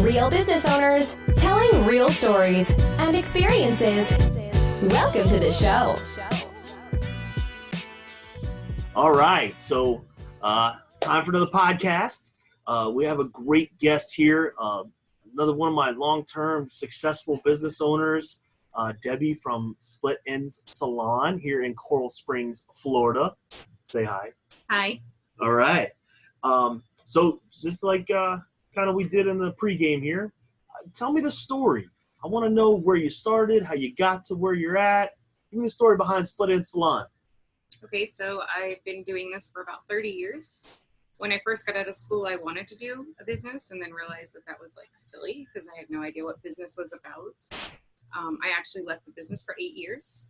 Real business owners telling real stories and experiences. Welcome to the show. All right, so time for another podcast. We have a great guest here, another one of my long-term successful business owners, Debbie from Split Endz Salon here in Coral Springs, Florida. Say hi. Hi. All right. So just like kind of we did in the pregame here, tell me the story. I want to know where you started, how you got to where you're at. Give me the story behind Split Endz Salon. Okay, so I've been doing this for about 30 years. When I first got out of school, I wanted to do a business and then realized that was like silly because I had no idea what business was about. I actually left the business for 8 years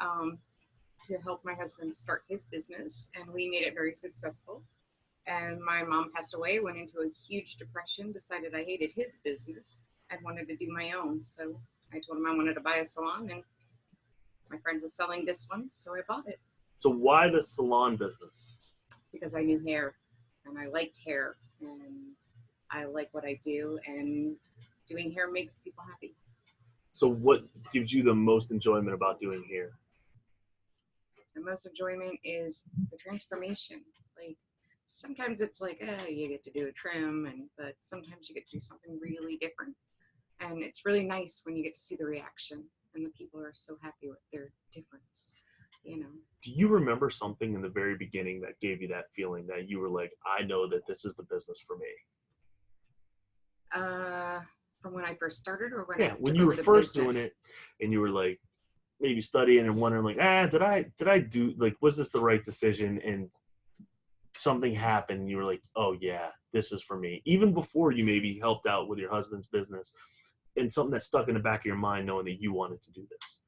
to help my husband start his business, and we made it very successful. And my mom passed away, went into a huge depression, decided I hated his business and wanted to do my own. So I told him I wanted to buy a salon, and my friend was selling this one, so I bought it. So why the salon business? Because I knew hair, and I liked hair, and I like what I do, and doing hair makes people happy. So what gives you the most enjoyment about doing hair? The most enjoyment is the transformation. Like, sometimes it's like, you get to do a trim, but sometimes you get to do something really different. And it's really nice when you get to see the reaction, and the people are so happy with their difference, you know. Do you remember something in the very beginning that gave you that feeling that you were like, I know that this is the business for me? From when I first started, or when you were first doing it and you were like maybe studying and wondering like, did I do, like, was this the right decision? And something happened and you were like, oh yeah, this is for me. Even before you maybe helped out with your husband's business, and something that stuck in the back of your mind knowing that you wanted to do this.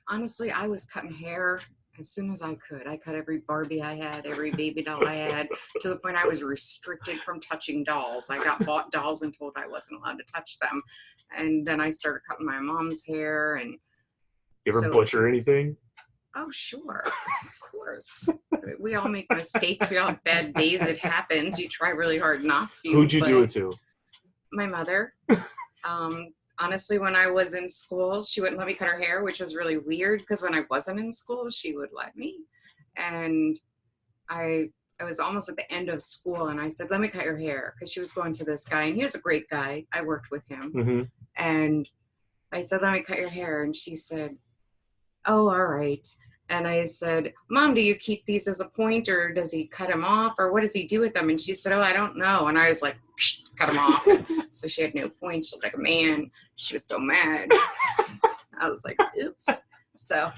Honestly, I was cutting hair as soon as I could. I cut every Barbie I had, every baby doll I had, to the point I was restricted from touching dolls. I got bought dolls and told I wasn't allowed to touch them. And then I started cutting my mom's hair. And you ever butcher anything? Oh, sure. Of course. We all make mistakes. We all have bad days. It happens. You try really hard not to. Who'd you do it to? My mother. Honestly, when I was in school, she wouldn't let me cut her hair, which was really weird because when I wasn't in school, she would let me. And I was almost at the end of school, and I said, let me cut your hair, because she was going to this guy, and he was a great guy. I worked with him. Mm-hmm. And I said, let me cut your hair. And she said, oh, all right. And I said, Mom, do you keep these as a point, or does he cut them off, or what does he do with them? And she said, oh, I don't know. And I was like, cut them off. So she had no point. She looked like a man. She was so mad. I was like, oops. So.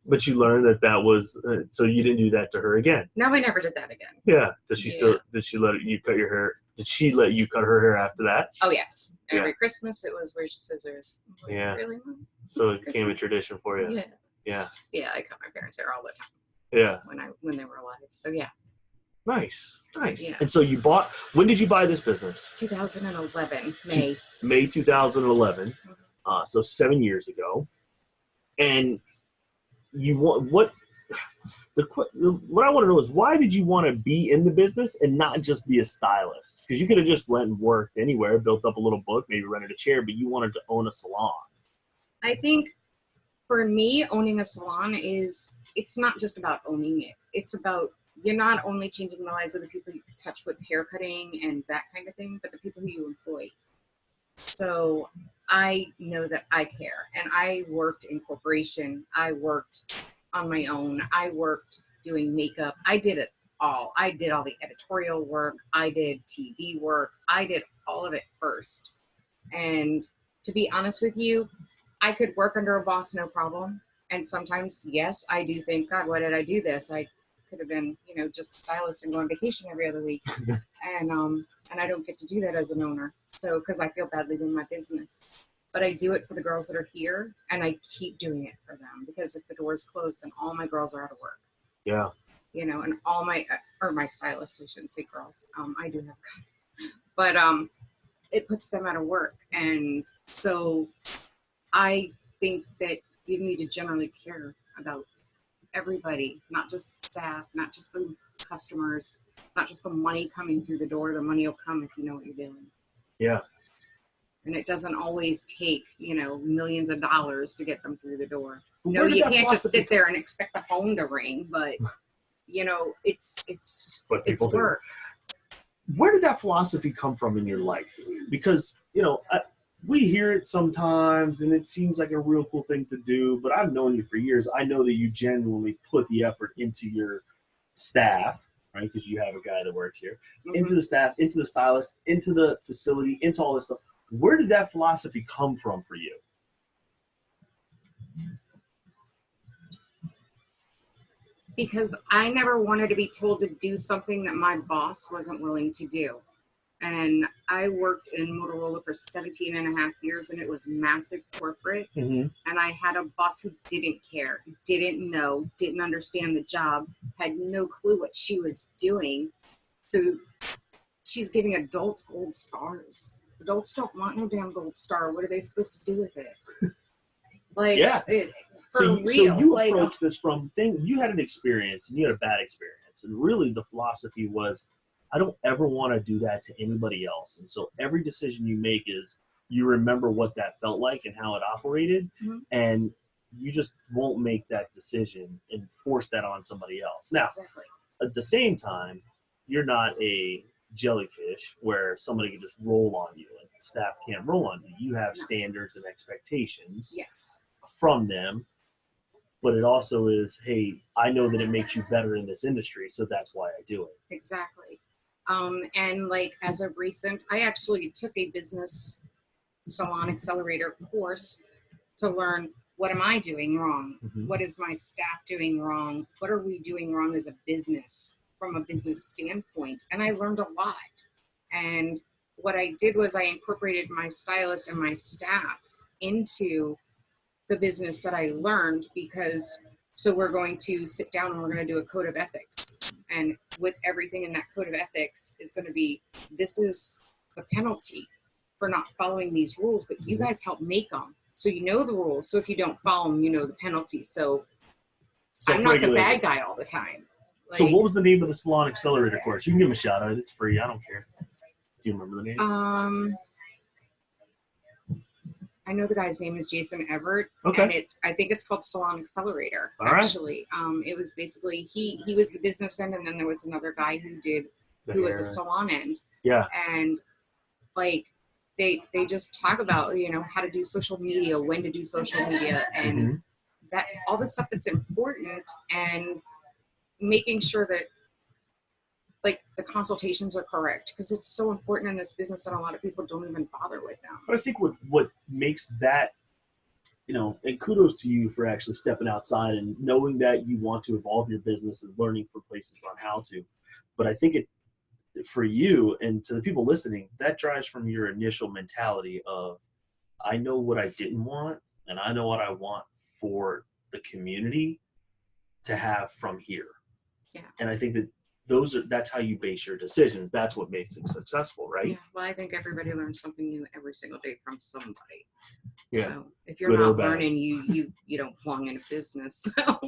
But you learned that was, so you didn't do that to her again. No, I never did that again. Yeah. Did she let you cut your hair? Did she let you cut her hair after that? Oh, yes. Every Christmas it was, where's your scissors? Like, yeah. Really, Mom? So it became a tradition for you. Yeah. Yeah. Yeah, I cut my parents' hair all the time. Yeah. When they were alive. So yeah. Nice. Yeah. And so when did you buy this business? 2011, May. May 2011. So 7 years ago. And what I want to know is, why did you want to be in the business and not just be a stylist? Because you could have just went and worked anywhere, built up a little book, maybe rented a chair, but you wanted to own a salon. I think for me, owning a salon it's not just about owning it. It's about, you're not only changing the lives of the people you touch with hair cutting and that kind of thing, but the people who you employ. So I know that I care, and I worked in corporation. I worked on my own. I worked doing makeup. I did it all. I did all the editorial work. I did TV work. I did all of it first. And to be honest with you, I could work under a boss, no problem. And sometimes, yes, I do think, God, why did I do this? I could have been, just a stylist and go on vacation every other week. And I don't get to do that as an owner. So, because I feel bad leaving my business. But I do it for the girls that are here, and I keep doing it for them, because if the door is closed, then all my girls are out of work. Yeah. And all my stylists, I shouldn't say girls. I do have, but it puts them out of work. And so I think that you need to generally care about everybody, not just the staff, not just the customers, not just the money coming through the door. The money will come if you know what you're doing. Yeah. And it doesn't always take, millions of dollars to get them through the door. Where did You that can't just philosophy sit there and expect the phone to ring, but it's What it's people do. work. Where did that philosophy come from in your life? Because, we hear it sometimes and it seems like a real cool thing to do, but I've known you for years. I know that you genuinely put the effort into your staff, right? Because you have a guy that works here, into the staff, into the stylist, into the facility, into all this stuff. Where did that philosophy come from for you? Because I never wanted to be told to do something that my boss wasn't willing to do. And I worked in Motorola for 17 and a half years, and it was massive corporate. And I had a boss who didn't care, didn't know, didn't understand the job, had no clue what she was doing. So she's giving adults gold stars. Adults don't want no damn gold star. What are they supposed to do with it? So you approach this from you had an experience and you had a bad experience, and really the philosophy was, I don't ever want to do that to anybody else. And so every decision you make is you remember what that felt like and how it operated, and you just won't make that decision and force that on somebody else. Now, at the same time, you're not a jellyfish where somebody can just roll on you and staff can't roll on you. You have standards and expectations from them. But it also is, hey, I know that it makes you better in this industry, so that's why I do it. Exactly. And as of recent, I actually took a business salon accelerator course to learn, what am I doing wrong? What is my staff doing wrong? What are we doing wrong as a business from a business standpoint? And I learned a lot. And what I did was I incorporated my stylist and my staff into the business that I learned, so we're going to sit down and we're going to do a code of ethics. And with everything in that code of ethics is going to be, this is the penalty for not following these rules, but you guys help make them. So you know the rules. So if you don't follow them, you know the penalty. So I'm not the bad guy all the time. So what was the name of the Salon Accelerator course? You can give them a shout out. It's free. I don't care. Do you remember the name? I know the guy's name is Jason Everett, okay. And I think it's called Salon Accelerator. All actually, it was basically he was the business end, and then there was another guy who was a salon end. Yeah, and they just talk about how to do social media, when to do social media, and that all the stuff that's important, and making sure that the consultations are correct, because it's so important in this business and a lot of people don't even bother with them. But I think what makes that, and kudos to you for actually stepping outside and knowing that you want to evolve your business and learning from places on how to. But I think for you and to the people listening, that drives from your initial mentality of, I know what I didn't want and I know what I want for the community to have from here. Yeah. And I think that that's how you base your decisions. That's what makes it successful, right? Yeah. Well, I think everybody learns something new every single day from somebody. Yeah. So if you're not learning, you don't belong in a business. So.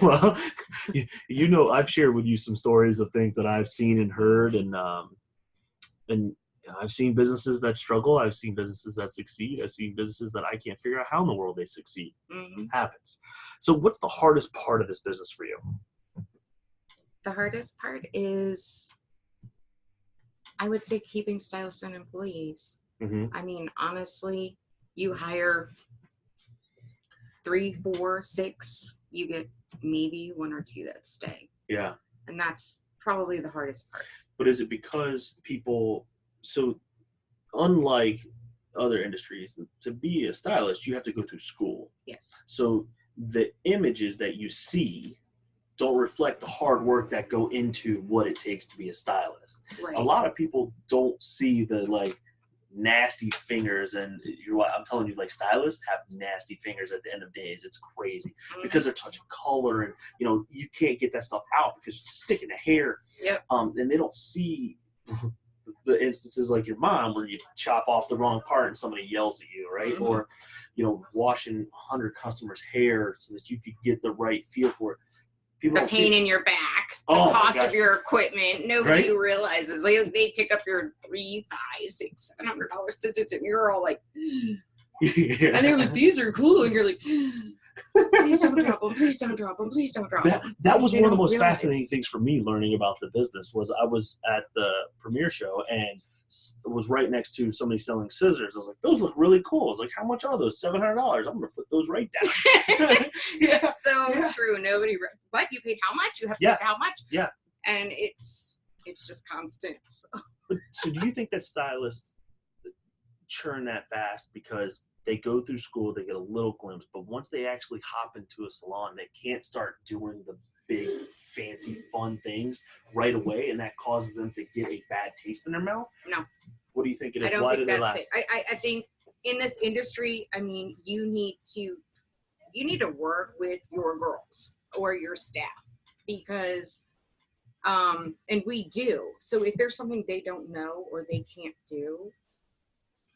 Well, I've shared with you some stories of things that I've seen and heard, and I've seen businesses that struggle. I've seen businesses that succeed. I've seen businesses that I can't figure out how in the world they succeed. Happens. So what's the hardest part of this business for you? The hardest part is, I would say, keeping stylists and employees. I mean, honestly, you hire 3, 4, 6, you get maybe 1 or 2 that stay. Yeah. And that's probably the hardest part. But is it because so unlike other industries, to be a stylist, you have to go through school. Yes. So the images that you see don't reflect the hard work that go into what it takes to be a stylist. Right. A lot of people don't see the nasty fingers, and I'm telling you, stylists have nasty fingers at the end of days. It's crazy because they're touching color, and you can't get that stuff out because you're sticking the hair. Yep. And they don't see the instances like your mom where you chop off the wrong part and somebody yells at you, right? Or washing 100 customers' hair so that you could get the right feel for it. People the don't pain see. in your back, the Oh, my cost of gosh. your equipment. Nobody Right? realizes they pick up your $300, $500, $600 scissors, and you're all like, Yeah. and they're like, these are cool, and you're like, please don't drop them, please don't drop them, please don't drop them. That was They one of the don't most realize. fascinating things for me learning about the business. Was I was at the premiere show and was right next to somebody selling scissors. I was like, those look really cool. I was like, how much are those? $700. I'm gonna put those right down. Yeah. So Yeah. true. But you paid how much? You have to Yeah. pay how much? Yeah. And it's just constant. So do you think that stylists churn that fast because they go through school, they get a little glimpse, but once they actually hop into a salon, they can't start doing the big, fancy, fun things right away, and that causes them to get a bad taste in their mouth? No. What do you think it is? I don't Why think do they that's last? it. I think in this industry, I mean, you need to work with your girls or your staff because, and we do. So if there's something they don't know or they can't do,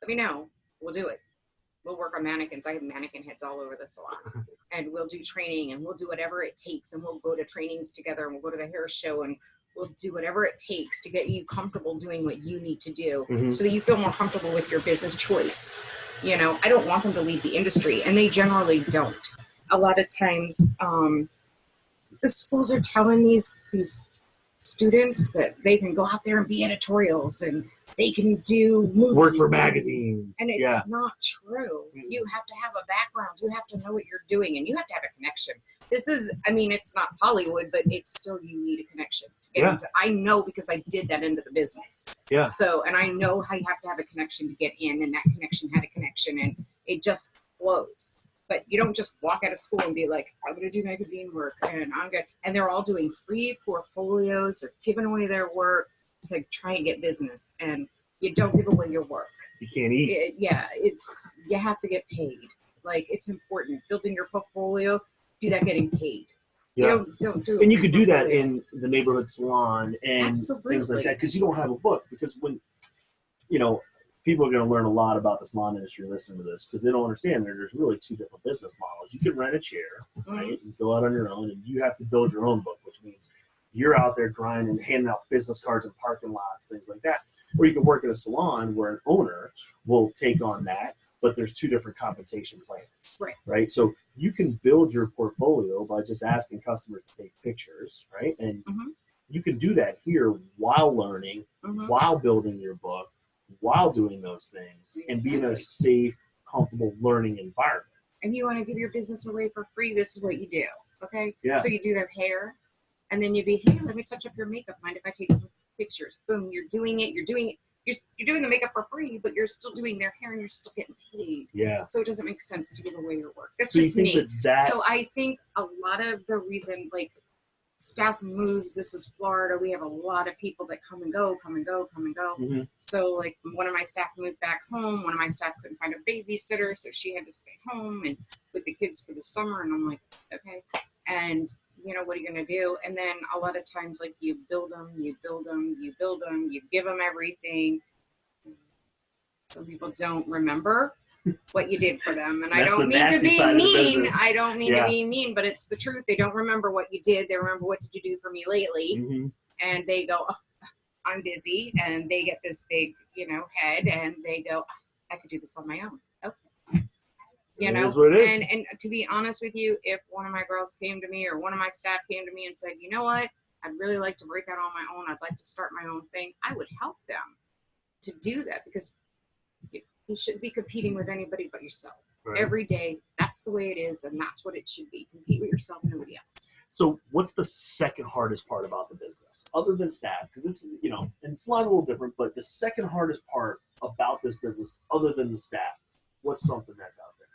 let me know. We'll do it. We'll work on mannequins. I have mannequin heads all over the salon, and we'll do training, and we'll do whatever it takes, and we'll go to trainings together, and we'll go to the hair show, and we'll do whatever it takes to get you comfortable doing what you need to do so that you feel more comfortable with your business choice. You know, I don't want them to leave the industry, and they generally don't. A lot of times, the schools are telling these students that they can go out there and be editorials and they can do movies. Work for magazines. And it's Yeah. not true. Mhm. You have to have a background. You have to know what you're doing, and you have to have a connection. This is, I mean, it's not Hollywood, but it's still, you need a connection to get Yeah. into. I know because I did that into the business. Yeah. So, and I know how you have to have a connection to get in, and that connection had a connection, and it just flows. But you don't just walk out of school and be like, I'm going to do magazine work, and I'm good. And they're all doing free portfolios or giving away their work to try and get business. And you don't give away your work. You can't eat. You have to get paid. Like, it's important. Building your portfolio, do that getting paid. Yeah. You don't do it. And you for could do that portfolio. in the neighborhood salon and Absolutely. things like that because you don't have a book. Because when, people are going to learn a lot about the salon industry listening to this because they don't understand that there's really two different business models. You can rent a chair, right, and go out on your own, and you have to build your own book, which means you're out there grinding, handing out business cards in parking lots, things like that. Or you can work in a salon where an owner will take on that, but there's two different compensation plans. Right? So you can build your portfolio by just asking customers to take pictures, right? And you can do that here while learning, while building your book, while doing those things, and be in a safe, comfortable learning environment. And you want to give your business away for free, this is what you do, okay? Yeah. So you do their hair, and then you'd be, hey, let me touch up your makeup. Mind if I take some pictures? Boom, you're doing it. You're doing the makeup for free, but you're still doing their hair, and you're still getting paid. Yeah. So it doesn't make sense to give away your work. That's So just you think me. that So I think a lot of the reason, like, staff moves, this is Florida, we have a lot of people that come and go. So, like, one of my staff moved back home. One of my staff couldn't find a babysitter, so she had to stay home and with the kids for the summer. And I'm like, okay. And, what are you going to do? And then a lot of times, like, you build them, you give them everything. Some people don't remember what you did for them. And I That's don't the mean to nasty be side of the mean. business. I don't mean Yeah. to be mean, but it's the truth. They don't remember what you did. They remember, what did you do for me lately? And they go, oh, I'm busy. And they get this big, head, and they go, oh, I could do this on my own. Okay. It is what it is. And to be honest with you, if one of my girls came to me or one of my staff came to me and said, you know what, I'd really like to break out on my own. I'd like to start my own thing. I would help them to do that because you shouldn't be competing with anybody but yourself. Right. Every day, that's the way it is, and that's what it should be. Compete with yourself and nobody else. So what's the second hardest part about the business, other than staff? Because it's, and salon a little different, but the second hardest part about this business, other than the staff, what's something that's out there?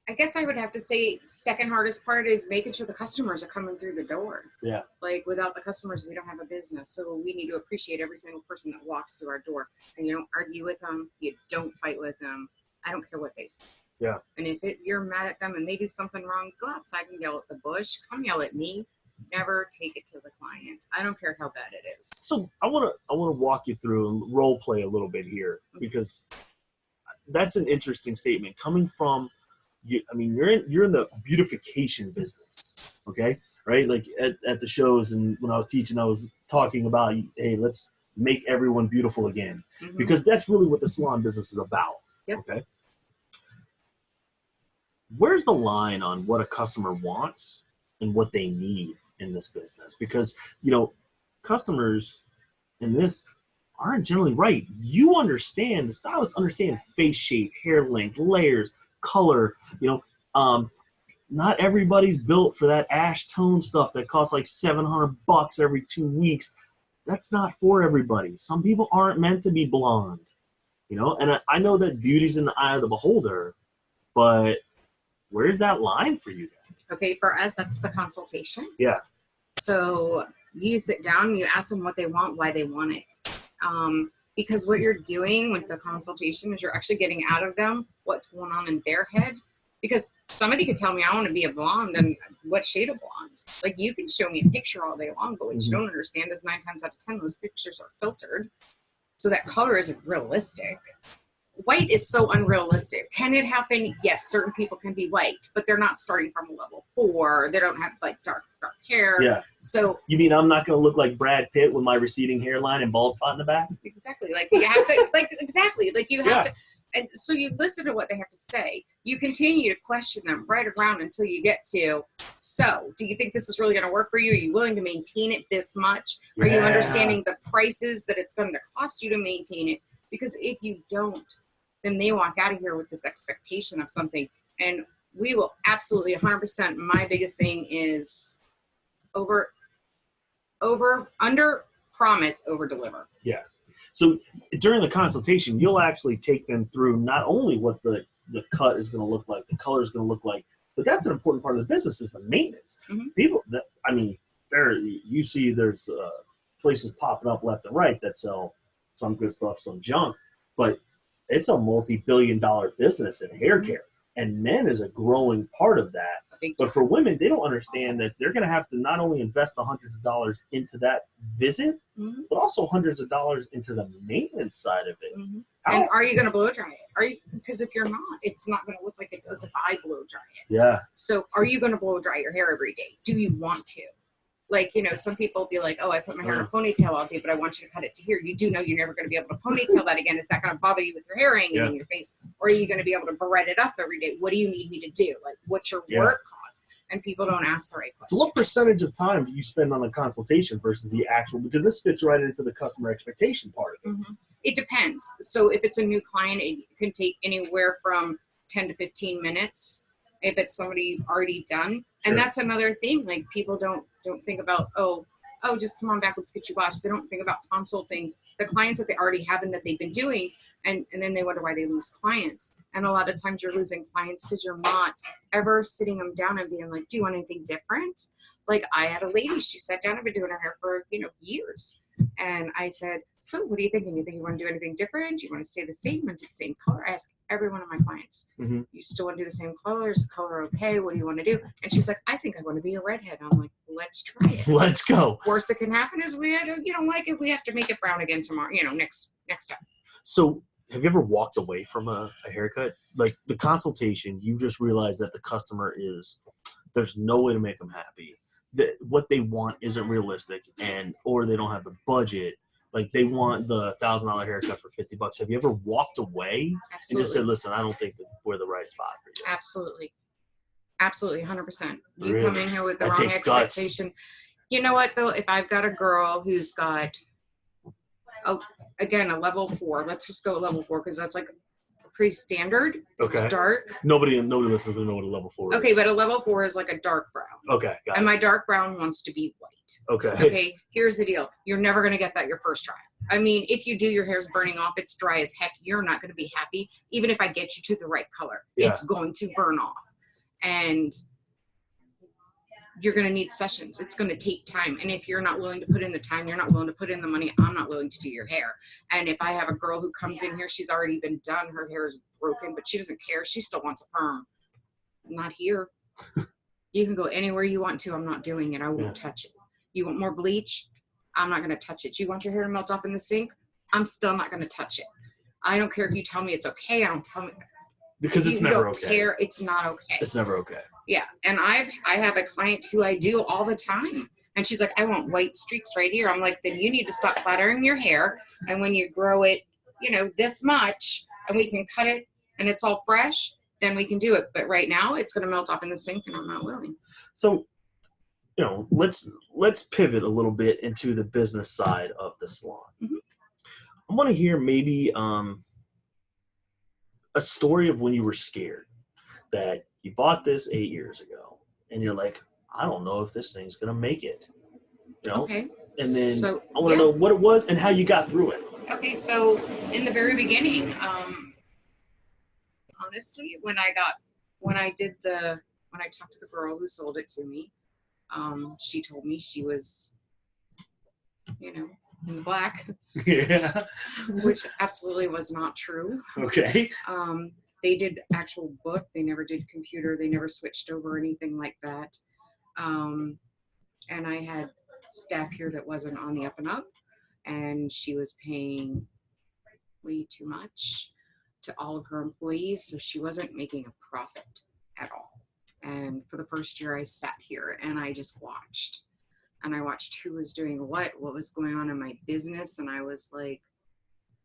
I guess I would have to say second hardest part is making sure the customers are coming through the door. Yeah. Like, without the customers, we don't have a business. So we need to appreciate every single person that walks through our door. And you don't argue with them. You don't fight with them. I don't care what they say. Yeah. And if you're mad at them and they do something wrong, go outside and yell at the bush. Come yell at me. Never take it to the client. I don't care how bad it is. So I want to walk you through and role play a little bit here because that's an interesting statement coming from you're in the beautification business, okay? Right? Like at the shows, and when I was teaching, I was talking about, hey, let's make everyone beautiful again, because that's really what the salon business is about. Yep. Okay. Where's the line on what a customer wants and what they need in this business? Because, customers in this aren't generally right. You understand, the stylists understand face shape, hair length, layers, color. Not everybody's built for that ash tone stuff that costs like $700 every 2 weeks. That's not for everybody. Some people aren't meant to be blonde, and I know that beauty's in the eye of the beholder, but where's that line for you guys? Okay, for us, that's the consultation. Yeah. So you sit down, you ask them what they want, why they want it. Because what you're doing with the consultation is you're actually getting out of them what's going on in their head. Because somebody could tell me I want to be a blonde, and what shade of blonde? Like, you can show me a picture all day long, but what you don't understand is 9 times out of 10, those pictures are filtered. So that color isn't realistic. White is so unrealistic. Can it happen? Yes, certain people can be white, but they're not starting from a level 4. They don't have like dark hair. Yeah. So you mean I'm not going to look like Brad Pitt with my receding hairline and bald spot in the back? Exactly. Like you have to, you have to. And so you listen to what they have to say. You continue to question them right around until you get to, so do you think this is really going to work for you? Are you willing to maintain it this much? Are you understanding the prices that it's going to cost you to maintain it? Because if you don't, then they walk out of here with this expectation of something. And we will absolutely 100%. My biggest thing is under promise, over deliver. Yeah. So during the consultation, you'll actually take them through not only what the cut is going to look like, the color is going to look like, but that's an important part of the business is the maintenance. People, you see there's places popping up left and right that sell some good stuff, some junk, but it's a multi-billion-dollar business in hair care, and men is a growing part of that. But for women, they don't understand that they're going to have to not only invest the hundreds of dollars into that visit, but also hundreds of dollars into the maintenance side of it. And are you going to blow dry it? Because if you're not, it's not going to look like it does if I blow dry it. Yeah. So are you going to blow dry your hair every day? Do you want to? Like, some people be like, oh, I put my hair in a ponytail all day, but I want you to cut it to here. You do know you're never going to be able to ponytail that again. Is that going to bother you with your hair hanging in your face? Or are you going to be able to barrette it up every day? What do you need me to do? Like, what's your work cost? And people don't ask the right questions. So what percentage of time do you spend on the consultation versus the actual, because this fits right into the customer expectation part of it. It depends. So if it's a new client, it can take anywhere from 10 to 15 minutes if it's somebody already done. And that's another thing. Like, people don't think about, oh, just come on back, let's get you washed. They don't think about consulting the clients that they already have and that they've been doing. And then they wonder why they lose clients. And a lot of times you're losing clients because you're not ever sitting them down and being like, do you want anything different? Like, I had a lady, she sat down and been doing her hair for, years. And I said, so what are you thinking? You think you want to do anything different? Do you want to stay the same and do the same color? I ask every one of my clients, you still want to do the same color? Is color okay? What do you want to do? And she's like, I think I want to be a redhead. I'm like, let's try it. Let's go. Worst that can happen is you don't like it. We have to make it brown again tomorrow, next time. So have you ever walked away from a haircut? Like the consultation, you just realize that the customer there's no way to make them happy. That what they want isn't realistic, or they don't have the budget. Like, they want the $1,000 haircut for $50. Have you ever walked away and just said, listen, I don't think that we're the right spot for you? Absolutely, 100%. You come in here with the wrong expectation. Guts. You know what, though? If I've got a girl who's got, a level 4, let's just go level 4 because that's like pretty standard. Okay. It's dark. Nobody listens to know what a level 4 is. Okay, but a level 4 is like a dark brown. Okay, got and it. My dark brown wants to be white. Okay, here's the deal. You're never going to get that your first try. I mean, if you do, your hair's burning off, it's dry as heck, you're not going to be happy. Even if I get you to the right color, it's going to burn off. And you're going to need sessions. It's going to take time. And if you're not willing to put in the time, you're not willing to put in the money, I'm not willing to do your hair. And if I have a girl who comes in here, she's already been done, her hair is broken, but she doesn't care. She still wants a perm. I'm not here. You can go anywhere you want to. I'm not doing it. I won't touch it. You want more bleach? I'm not going to touch it. You want your hair to melt off in the sink? I'm still not going to touch it. I don't care if you tell me it's okay. Because it's you never don't okay. care, it's not okay. It's never okay. Yeah, and I have a client who I do all the time, and she's like, I want white streaks right here. I'm like, then you need to stop flattering your hair, and when you grow it, this much, and we can cut it, and it's all fresh, then we can do it. But right now, it's going to melt off in the sink, and I'm not willing. So, let's pivot a little bit into the business side of the salon. Mm-hmm. I want to hear maybe a story of when you were scared that you bought this 8 years ago, and you're like, I don't know if this thing's gonna make it. Okay. And then I want to know what it was and how you got through it. Okay, so in the very beginning, honestly, when I talked to the girl who sold it to me, she told me she was, in black. Yeah. Which absolutely was not true. Okay. They did actual book. They never did computer. They never switched over anything like that. And I had staff here that wasn't on the up and up, and she was paying way too much to all of her employees, so she wasn't making a profit at all. And for the first year I sat here and I just watched. And I watched who was doing what was going on in my business. And I was like,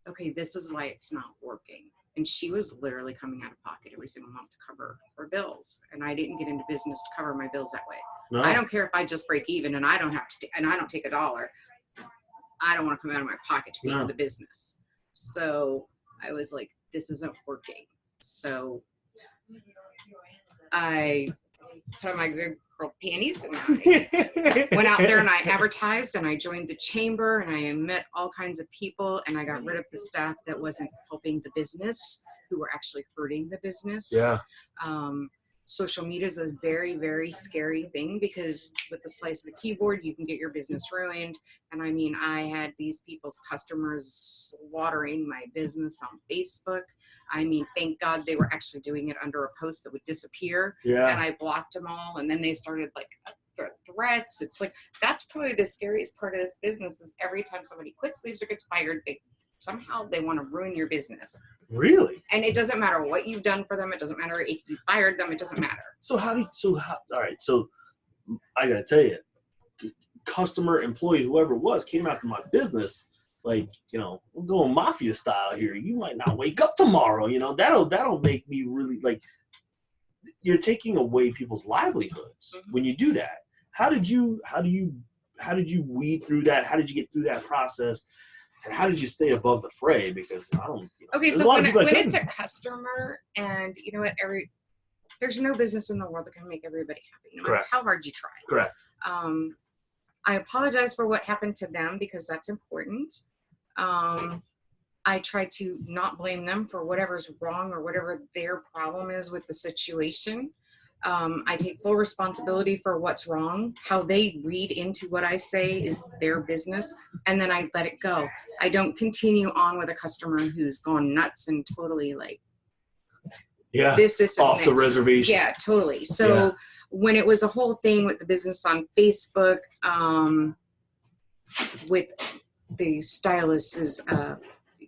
okay, this is why it's not working. And she was literally coming out of pocket every single month to cover her bills. And I didn't get into business to cover my bills that way. No. I don't care if I just break even and I don't have to, and I don't take $1. I don't want to come out of my pocket to pay for the business. So I was like, this isn't working. So I put on my good girl panties and I went out there and I advertised and I joined the chamber and I met all kinds of people and I got rid of the staff that wasn't helping the business, who were actually hurting the business. Yeah. Social media is a very, very scary thing because with the slice of the keyboard, you can get your business ruined. And I mean, I had these people's customers slaughtering my business on Facebook. I mean, thank God they were actually doing it under a post that would disappear. Yeah. And I blocked them all. And then they started like threats. It's like, that's probably the scariest part of this business is every time somebody quits, leaves, or gets fired, somehow they want to ruin your business. Really? And it doesn't matter what you've done for them. It doesn't matter if you fired them. It doesn't matter. So all right. So I got to tell you, customer, employee, whoever it was came after my business. Like, we're going mafia style here. You might not wake up tomorrow. That'll make me really like, you're taking away people's livelihoods when you do that. How did you weed through that? How did you get through that process? And how did you stay above the fray? Because I don't. Okay, so when it's a customer, and you know what, there's no business in the world that can make everybody happy, no matter how hard you try. Correct. I apologize for what happened to them because that's important. I try to not blame them for whatever's wrong or whatever their problem is with the situation. I take full responsibility for what's wrong. How they read into what I say is their business, and then I let it go. I don't continue on with a customer who's gone nuts and totally like, this off and the reservation. Yeah, totally. So when it was a whole thing with the business on Facebook, with the stylist's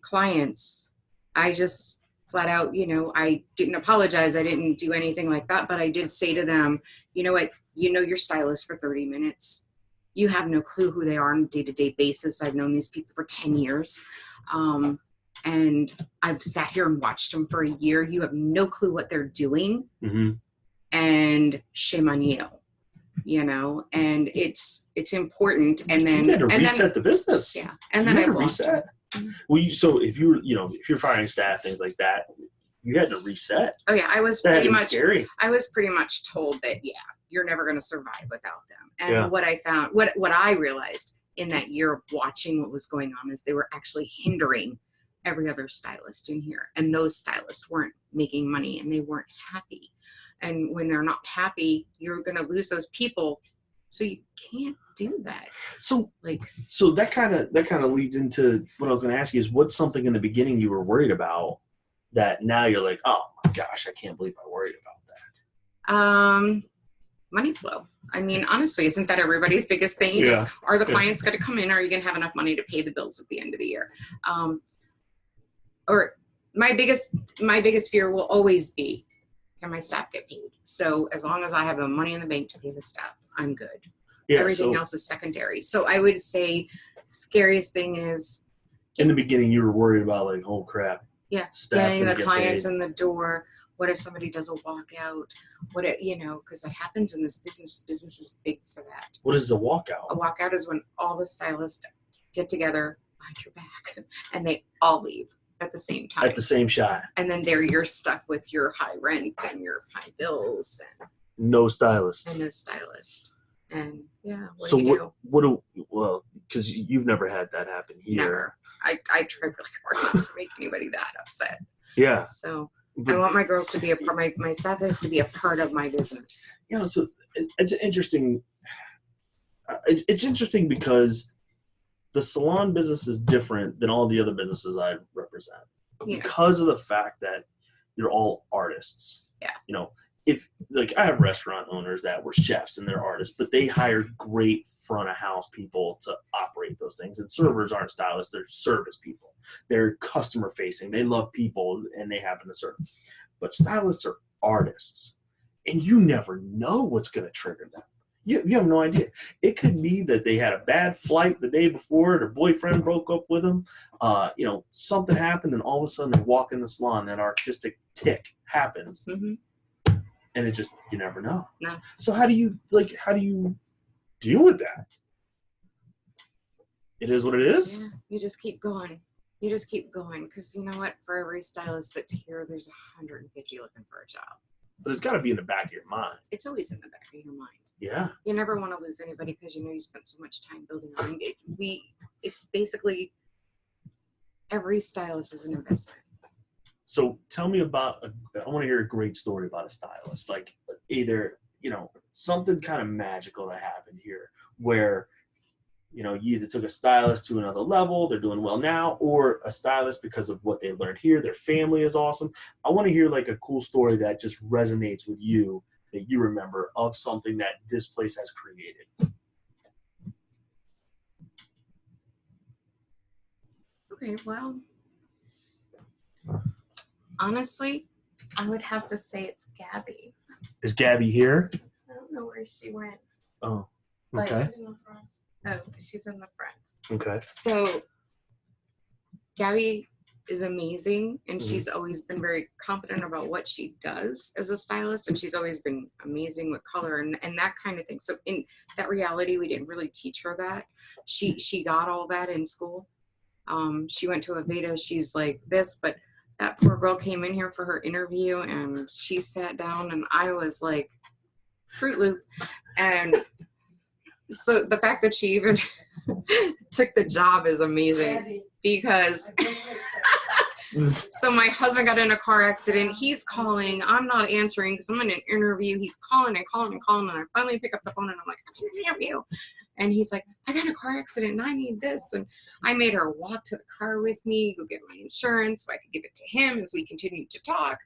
clients, I just flat out, I didn't apologize. I didn't do anything like that, but I did say to them, you know what, your stylist for 30 minutes. You have no clue who they are on a day-to-day basis. I've known these people for 10 years. And I've sat here and watched them for a year. You have no clue what they're doing. Mm-hmm. And shame on you, and it's important. And then you had to reset the business. Yeah. And then I reset. Well, so if you're firing staff, things like that, you had to reset. Oh yeah. I was pretty much told that, you're never going to survive without them. And what I found, what I realized in that year of watching what was going on is they were actually hindering every other stylist in here. And those stylists weren't making money and they weren't happy. And when they're not happy, you're going to lose those people. So you can't do that. So that kind of leads into what I was going to ask you is what's something in the beginning you were worried about that now you're like, oh my gosh, I can't believe I worried about that. Money flow. I mean, honestly, isn't that everybody's biggest thing? Is, are the clients going to come in? Are you going to have enough money to pay the bills at the end of the year? Or my biggest fear will always be, can my staff get paid? So as long as I have the money in the bank to pay the staff, I'm good. Yeah, Everything else is secondary. So I would say scariest thing is, in the beginning you were worried about like, oh crap. Yeah, Staff getting the get clients paid. in the door. What if somebody does a walkout? What if, because that happens in this business. Business is big for that. What is a walkout? A walkout is when all the stylists get together behind your back and they all leave at the same time. At the same shot. And then you're stuck with your high rent and your high bills and no stylist. And no stylist. And yeah, what so do you do? Well, because you've never had that happen here. Never. I try really hard not to make anybody that upset. Yeah. So I want my girls to be a part. My staff is to be a part of my business. So it's interesting. It's interesting because the salon business is different than all the other businesses I represent because of the fact that you're all artists. Yeah. If like I have restaurant owners that were chefs and they're artists, but they hire great front of house people to operate those things. And servers aren't stylists; they're service people. They're customer facing. They love people and they happen to serve. But stylists are artists, and you never know what's going to trigger them. You have no idea. It could be that they had a bad flight the day before, their boyfriend broke up with them. Something happened, and all of a sudden they walk in the salon. That artistic tick happens. Mm-hmm. And it just, you never know. No. So how do you deal with that? It is what it is. Yeah, you just keep going. Because you know what? For every stylist that's here, there's 150 looking for a job. But it's got to be in the back of your mind. It's always in the back of your mind. Yeah. You never want to lose anybody because you spent so much time building on it. It's basically every stylist is an investment. So tell me about, I want to hear a great story about a stylist. Like either, something kind of magical that happened here where, you either took a stylist to another level, they're doing well now, or a stylist because of what they learned here, their family is awesome. I want to hear like a cool story that just resonates with you, that you remember of something that this place has created. Okay, well, honestly, I would have to say it's Gabby. Is Gabby here? I don't know where she went. Oh, okay. Oh, she's in the front. Okay. So Gabby is amazing, and she's always been very confident about what she does as a stylist, and she's always been amazing with color and that kind of thing. So in that reality, we didn't really teach her that. She got all that in school. She went to Aveda. She's like this, but that poor girl came in here for her interview, and she sat down, and I was like, Fruit Loop. And so the fact that she even took the job is amazing because so my husband got in a car accident. He's calling. I'm not answering because I'm in an interview. He's calling and calling and calling. And I finally pick up the phone and I'm like, I'm in an interview. And he's like, I got a car accident and I need this. And I made her walk to the car with me, go get my insurance so I could give it to him as we continued to talk.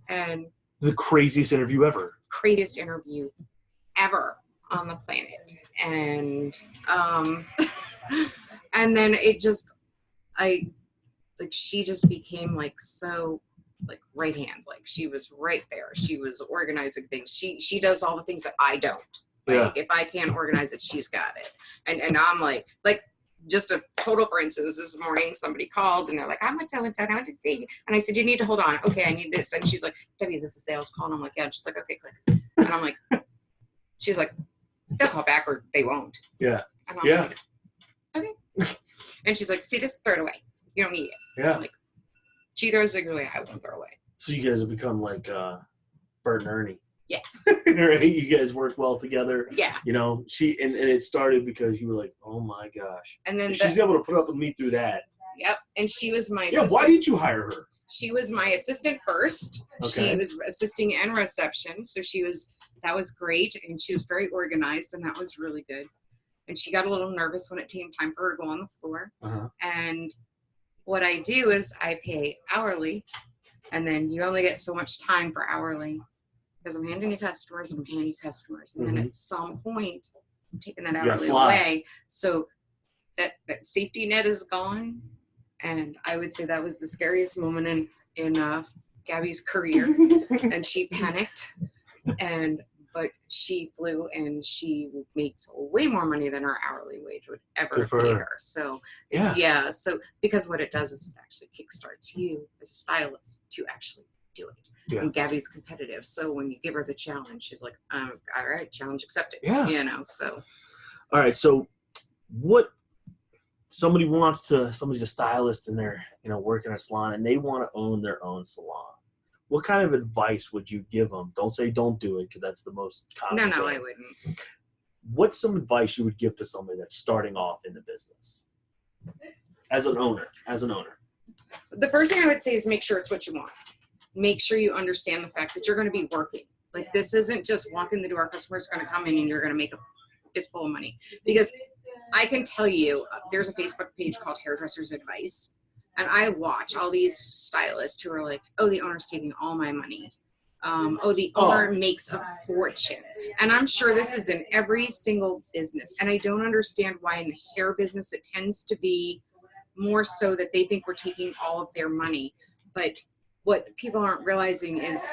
And the craziest interview ever. Craziest interview ever on the planet. And and then it just she just became like so like right hand, like she was right there. She was organizing things. She does all the things that I don't. Like if I can't organize it, she's got it. And I'm like just a total, for instance, this morning somebody called and they're like, I'm with so-and-so, I want to see you. And I said, you need to hold on. Okay, I need this. And she's like, Debbie, is this a sales call? And I'm like, yeah. And she's like, okay, click. And I'm like, she's like, they'll call back or they won't. Yeah. And I'm like, okay. And she's like, see this? Throw it away. You don't need it. Yeah. I'm like, she throws it away, I won't throw it away. So you guys have become like Bert and Ernie. Yeah. Right? You guys work well together. Yeah. She and it started because you were like, oh my gosh. And then she's able to put up with me through that. Yep. And she was my assistant. Why did you hire her? She was my assistant first. Okay. She was assisting and reception. So that was great. And she was very organized and that was really good. And she got a little nervous when it came time for her to go on the floor. Uh-huh. And what I do is I pay hourly, and then you only get so much time for hourly because I'm handing you customers, and then at some point I'm taking that hourly away. So that safety net is gone, and I would say that was the scariest moment in Gabby's career, and she panicked, but she flew, and she makes way more money than her hourly wage would ever pay her. So so because what it does is it actually kickstarts you as a stylist to actually do it. Yeah. And Gabby's competitive, so when you give her the challenge, she's like, all right, challenge accepted. Yeah. So all right, so what somebody's a stylist and they're working a salon and they want to own their own salon. What kind of advice would you give them? Don't say don't do it, because that's the most common thing. I wouldn't. What's some advice you would give to somebody that's starting off in the business as an owner? The first thing I would say is make sure it's what you want. Make sure you understand the fact that you're going to be working. Like, this isn't just walk in the door, customer's going to come in and you're going to make a fistful of money. Because I can tell you, there's a Facebook page called Hairdresser's Advice. And I watch all these stylists who are like, oh, the owner's taking all my money. The owner makes a fortune. And I'm sure this is in every single business. And I don't understand why in the hair business it tends to be more so that they think we're taking all of their money. But what people aren't realizing is,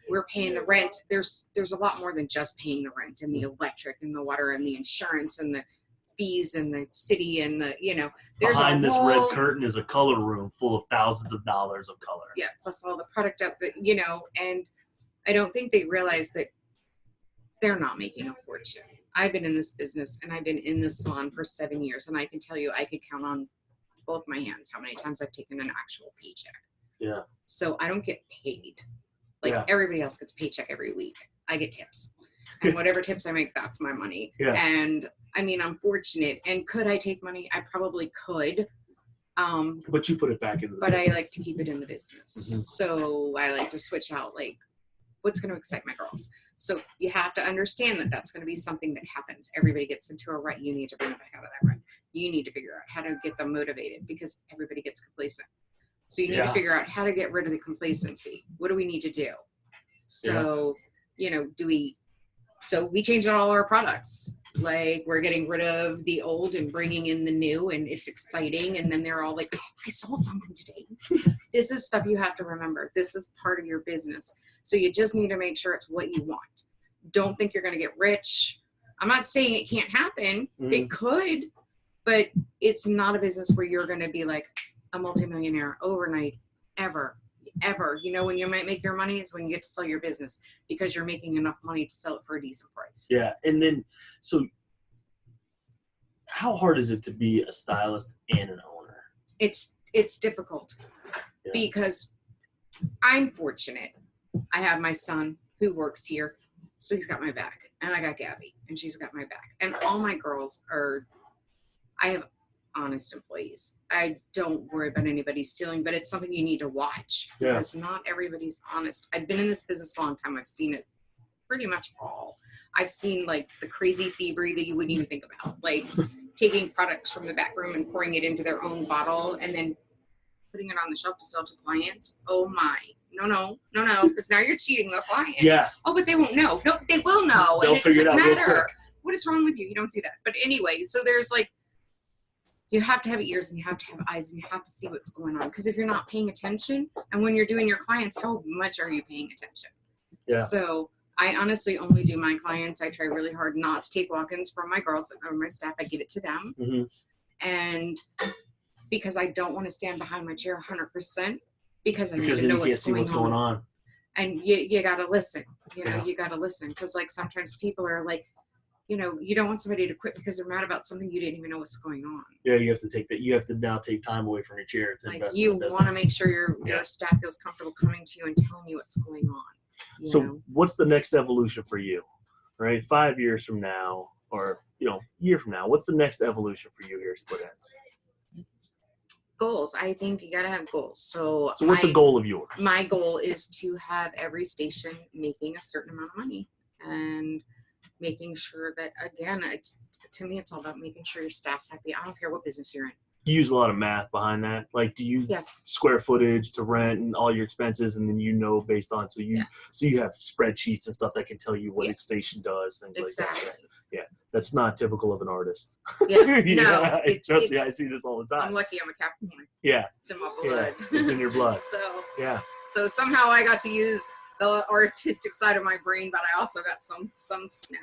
we're paying the rent. There's a lot more than just paying the rent and the electric and the water and the insurance and the fees and the city and there's behind this red curtain is a color room full of thousands of dollars of color. Yeah, plus all the product up that and I don't think they realize that they're not making a fortune. I've been in this business and I've been in this salon for 7 years, and I can tell you I could count on both my hands how many times I've taken an actual paycheck. Yeah. So I don't get paid. Everybody else gets a paycheck every week. I get tips. And whatever tips I make, that's my money. Yeah. And I mean, I'm fortunate. And could I take money? I probably could. But you put it back into the business. I like to keep it in the business. Mm-hmm. So I like to switch out, what's going to excite my girls. So you have to understand that that's going to be something that happens. Everybody gets into a rut. You need to bring them back out of that rut. You need to figure out how to get them motivated, because everybody gets complacent. So you need to figure out how to get rid of the complacency. What do we need to do? So, so we changed all our products. We're getting rid of the old and bringing in the new, and it's exciting. And then they're all like, oh, I sold something today. This is stuff you have to remember. This is part of your business. So you just need to make sure it's what you want. Don't think you're going to get rich. I'm not saying it can't happen. Mm. It could, but it's not a business where you're going to be like a multimillionaire overnight, ever. When you might make your money is when you get to sell your business, because you're making enough money to sell it for a decent price. Yeah. And then, so how hard is it to be a stylist and an owner? It's difficult because I'm fortunate. I have my son who works here, so he's got my back, and I got Gabby and she's got my back, and all my girls I have honest employees. I don't worry about anybody stealing, but it's something you need to watch, because not everybody's honest. I've been in this business a long time. I've seen it pretty much all. I've seen the crazy thievery that you wouldn't even think about, taking products from the back room and pouring it into their own bottle and then putting it on the shelf to sell to clients. Oh my, no, because now you're cheating the client. Yeah. Oh, but they won't know. No, they will know. They'll and it doesn't matter. What is wrong with you? You don't do that. But anyway, so there's you have to have ears and you have to have eyes and you have to see what's going on. Because if you're not paying attention, and when you're doing your clients, how much are you paying attention? Yeah. So I honestly only do my clients. I try really hard not to take walk-ins from my girls or my staff. I give it to them. Mm-hmm. And because I don't want to stand behind my chair 100%, because I need to know what's going on. And you got to listen. You got to listen. Because sometimes people are you don't want somebody to quit because they're mad about something you didn't even know what's going on. Yeah, you have to take that. You have to now take time away from your chair to invest in the business. You want to make sure your staff feels comfortable coming to you and telling you what's going on. So what's the next evolution for you, right? 5 years from now, or year from now, what's the next evolution for you here at Split Endz? Goals. I think you got to have goals. So what's a goal of yours? My goal is to have every station making a certain amount of money, and making sure that, again, to me, it's all about making sure your staff's happy. I don't care what business you're in. You use a lot of math behind that. Do you square footage to rent and all your expenses, and then based on, so you have spreadsheets and stuff that can tell you what each station does, things like that. Yeah, that's not typical of an artist. Yeah, trust me, I see this all the time. I'm lucky I'm a Capricorn. Yeah, it's in my blood. Yeah, it's in your blood. So Yeah. So somehow I got to use the artistic side of my brain, but I also got some snap.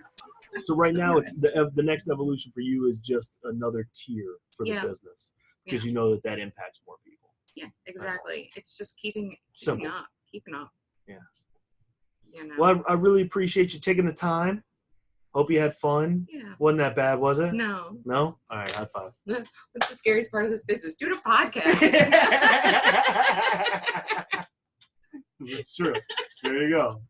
So right now, it's the next evolution for you is just another tier for the business because you know that impacts more people. Yeah, exactly. Awesome. It's just keeping up. Yeah. You know. Well, I really appreciate you taking the time. Hope you had fun. Yeah. Wasn't that bad, was it? No. No? All right, high five. What's the scariest part of this business? Doing a podcast. That's true. There you go.